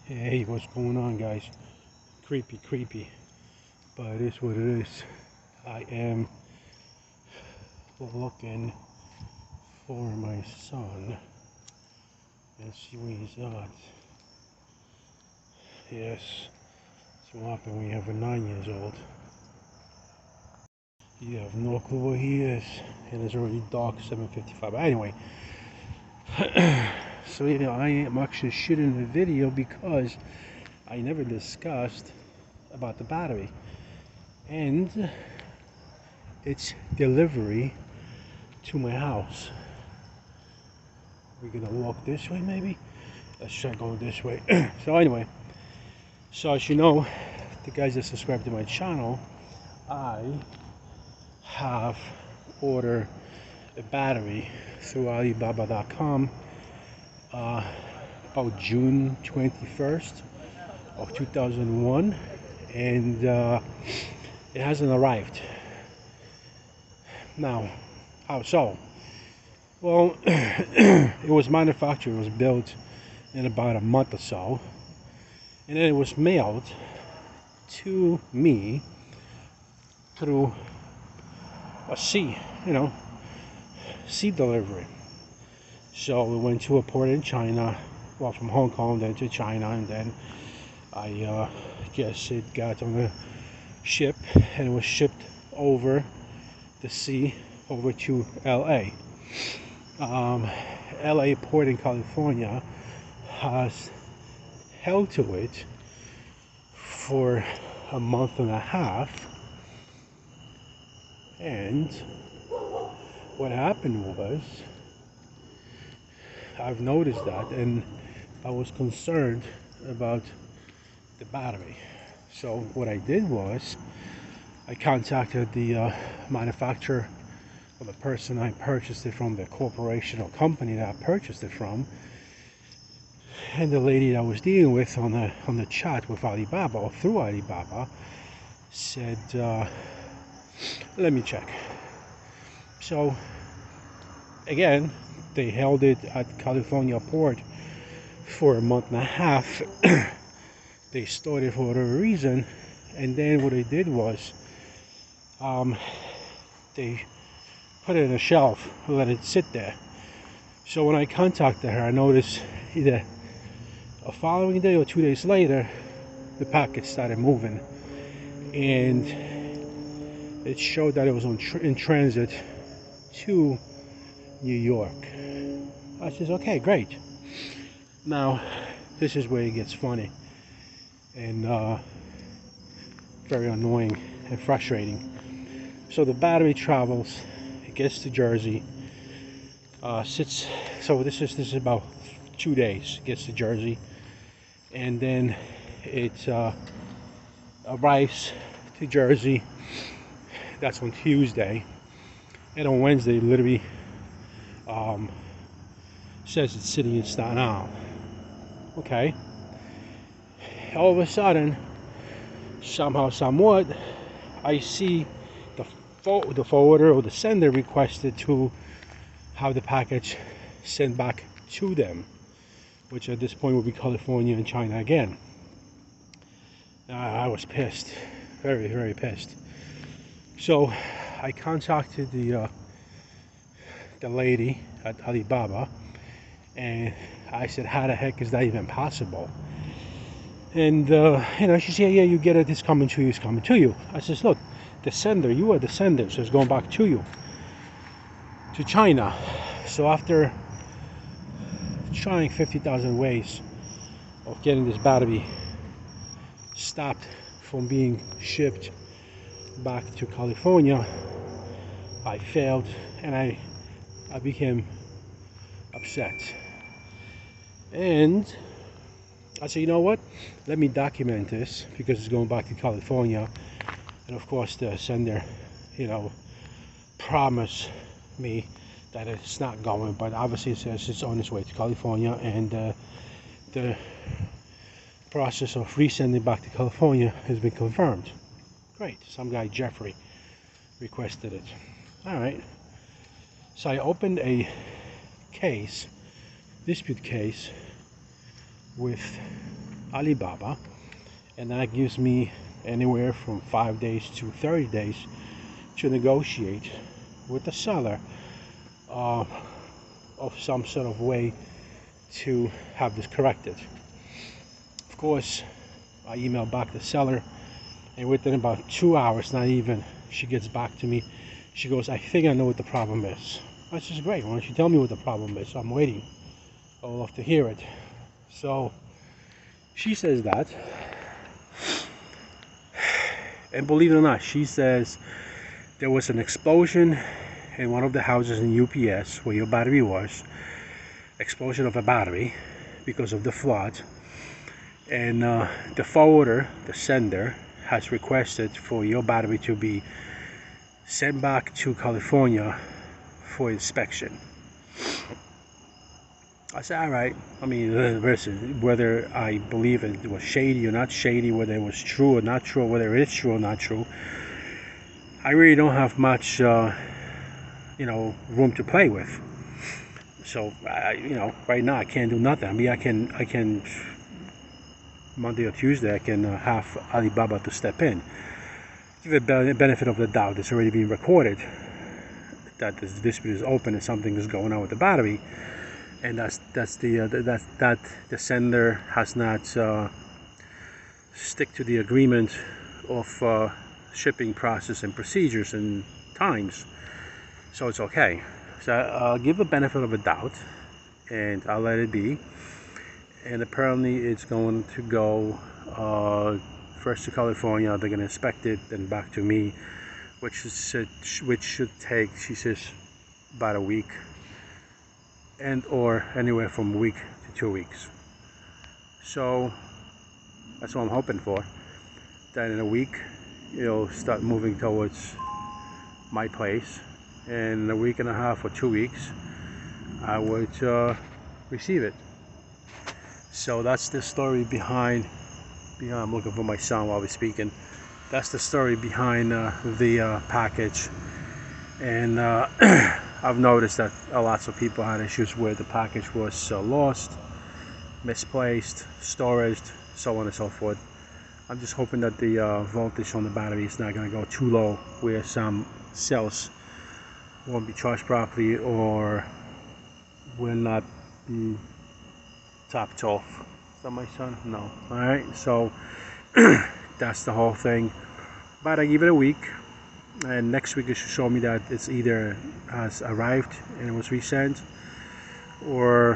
Hey, what's going on, guys? Creepy, but it is what it is. I am looking for my son and see where he's at. Yes, it's what happened when you have a 9 years old. You have no clue where he is, and it's already dark, 7:55. But anyway, so I am actually shooting the video because I never discussed about the battery and its delivery to my house. We're gonna walk this way, maybe. Let's try going this way. So anyway, so as you know, the guys that subscribe to my channel, I have ordered a battery through Alibaba.com about June 21st of 2001, and it hasn't arrived. Now, how so? Well, it was manufactured, it was built in about a month or so, and then it was mailed to me through a sea delivery. So we went to a port in China, well, from Hong Kong then to China, and then I guess it got on a ship and it was shipped over the sea over to LA. LA port in California has held to it for a month and a half, and what happened was I've noticed that, and I was concerned about the battery. So what I did was I contacted the manufacturer, or the person I purchased it from, the corporation or company that I purchased it from, and the lady that I was dealing with on the chat with Alibaba, or through Alibaba, said, let me check. So again, they held it at California port for a month and a half. They stored it for whatever reason, and then what they did was they put it in a shelf and let it sit there. So when I contacted her, I noticed either a following day or 2 days later, the package started moving, and it showed that it was in transit to New York. I said, okay, great. Now, this is where it gets funny and very annoying and frustrating. So the battery travels, it gets to Jersey, sits. So this is about 2 days. It gets to Jersey, and then it arrives to Jersey. That's on Tuesday, and on Wednesday, literally says it's sitting in Staten Island. Okay. All of a sudden, somehow, somewhat, I see the forwarder or the sender requested to have the package sent back to them, which at this point would be California and China again. I was pissed, very, very pissed. So I contacted the lady at Alibaba, and I said, how the heck is that even possible? And she said, yeah, you get it, it's coming to you, it's coming to you. I says, look, the sender, you are the sender, so it's going back to you, to China. So after trying 50,000 ways of getting this battery stopped from being shipped back to California, I failed, and I became upset. And I said, you know what, let me document this, because it's going back to California. And of course the sender, promised me that it's not going, but obviously it says it's on its way to California, and the process of resending back to California has been confirmed. Great. Some guy, Jeffrey, requested it. All right. So I opened a dispute case with Alibaba, and that gives me anywhere from 5 days to 30 days to negotiate with the seller of some sort of way to have this corrected. Of course, I emailed back the seller, and within about 2 hours, not even, she gets back to me. She goes, I think I know what the problem is. That's just great. Why don't you tell me what the problem is? I'm waiting. I would love to hear it. So she says that, and believe it or not, she says there was an explosion in one of the houses in UPS where your battery was. Explosion of a battery because of the flood, and the forwarder, the sender, has requested for your battery to be sent back to California for inspection. I said, all right. I mean, listen, whether I believe it was shady or not shady, whether it was true or not true, whether it's true or not true, I really don't have much, room to play with. So, right now I can't do nothing. I mean, I can Monday or Tuesday, I can have Alibaba to step in. Give it the benefit of the doubt. It's already been recorded that this dispute is open and something is going on with the battery, and that the sender has not stick to the agreement of shipping process and procedures and times. So it's okay. So I'll give the benefit of a doubt, and I'll let it be. And apparently it's going to go first to California. They're going to inspect it, then back to me, which should take, she says, about a week, and or anywhere from a week to 2 weeks. So that's what I'm hoping for. That in a week it'll start moving towards my place, and in a week and a half or 2 weeks I would receive it. So that's the story behind I'm looking for my son while we're speaking. That's the story behind the package. And I've noticed that lots of people had issues where the package was lost, misplaced, storage, so on and so forth. I'm just hoping that the voltage on the battery is not going to go too low where some cells won't be charged properly or will not be topped off. Is that my son? No. Alright, so that's the whole thing. But I give it a week, and next week it should show me that it's either has arrived and it was resent, or